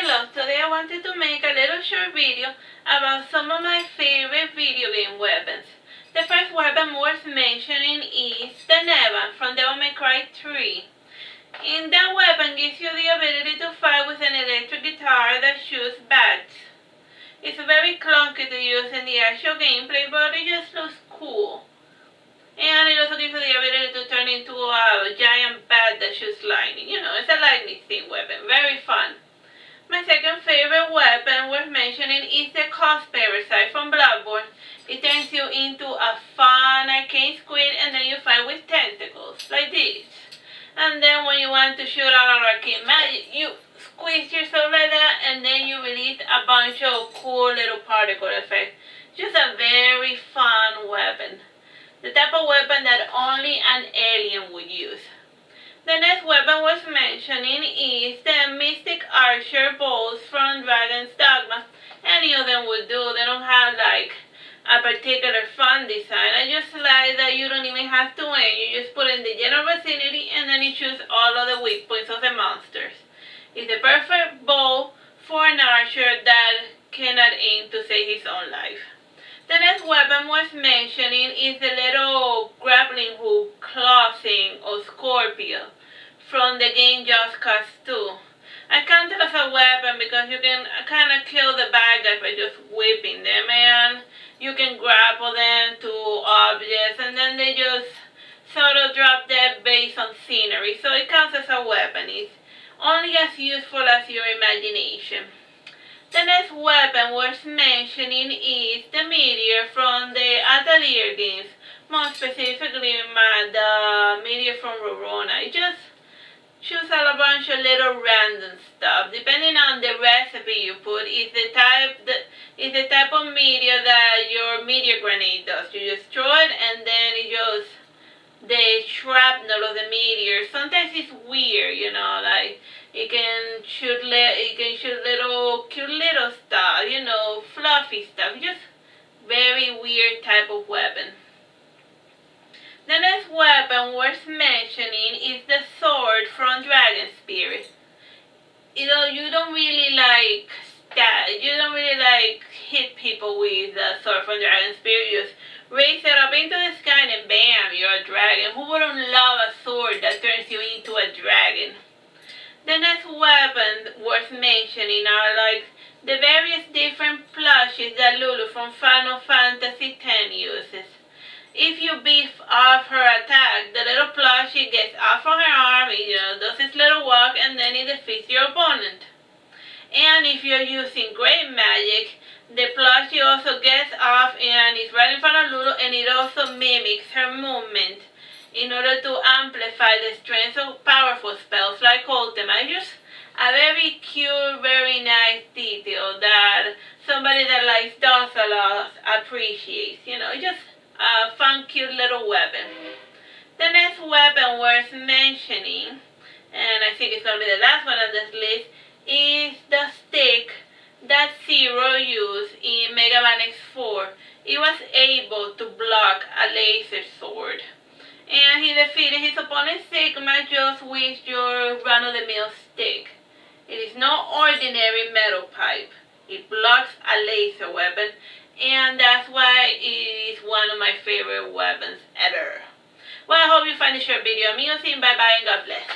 Hello, today I wanted to make a little short video about some of my favorite video game weapons. The first weapon worth mentioning is the Neva from Devil May Cry 3. And that weapon gives you the ability to fight with an electric guitar that shoots bats. It's very clunky to use in the actual gameplay, but it just looks cool. And it also gives you the ability to turn into a giant bat that shoots lightning. You know, it's a lightning themed weapon. Very fun. My second favorite weapon worth mentioning is the Cost Parasite from Bloodborne. It turns you into a fun arcane squid and then you fight with tentacles, like this. And then when you want to shoot out an arcane magic, you squeeze yourself like that and then you release a bunch of cool little particle effects. Just a very fun weapon. The type of weapon that only an alien would use. The next weapon worth mentioning is the Mystic Archer bows from Dragon's Dogma. Any of them would do. They don't have like a particular fun design. I just like that you don't even have to aim. You just put in the general vicinity and then you choose all of the weak points of the monsters. It's the perfect bow for an archer that cannot aim to save his own life. The next weapon worth mentioning is the little grappling hook claw thing or Scorpio from the game Just Cause 2. I count it as a weapon because you can kind of kill the bad guys by just whipping them, and you can grapple them to objects and then they just sort of drop dead based on scenery. So it counts as a weapon. It's only as useful as your imagination. The next weapon worth mentioning is the meteor from the Atelier games, more specifically the meteor from Rorona. It just shoots out a bunch of little random stuff. Depending on the recipe you put, is the type of meteor that your meteor grenade does. You just throw it and then it just the shrapnel of the meteor. Sometimes it's weird, you know, like it can shoot little cute little stuff, you know, fluffy stuff. Just very weird type of weapon. The next weapon worth mentioning is the sword from Dragon Spirit. You know, you don't really like hit people with the sword from Dragon Spirit. You just raise it up into the sky and bam, you're a dragon. Who wouldn't love a sword that turns you into a dragon? The next weapons worth mentioning are like the various different plushies that Lulu from Final Fantasy X uses. If you beef off her attack, the little plushie gets off from her arm, you know, does its little walk, and then it defeats your opponent. And if you're using great magic, the plushie also gets off and is right in front of Lulu, and it also mimics her movement in order to amplify the strength of powerful spells like Ultima. Just a very cute, very nice detail that somebody that likes dolls a lot appreciates. You know, just a fun, cute little weapon. The next weapon worth mentioning, and I think it's going to be the last one on this list, is the stick that Zero used in Mega Man X4. It was able to block a laser sword. And he defeated his opponent Sigma just with your run-of-the-mill stick. It is no ordinary metal pipe. It blocks a laser weapon, and that's why it is one of my favorite weapons ever. Well, I hope you find this short video amusing. Bye bye and God bless.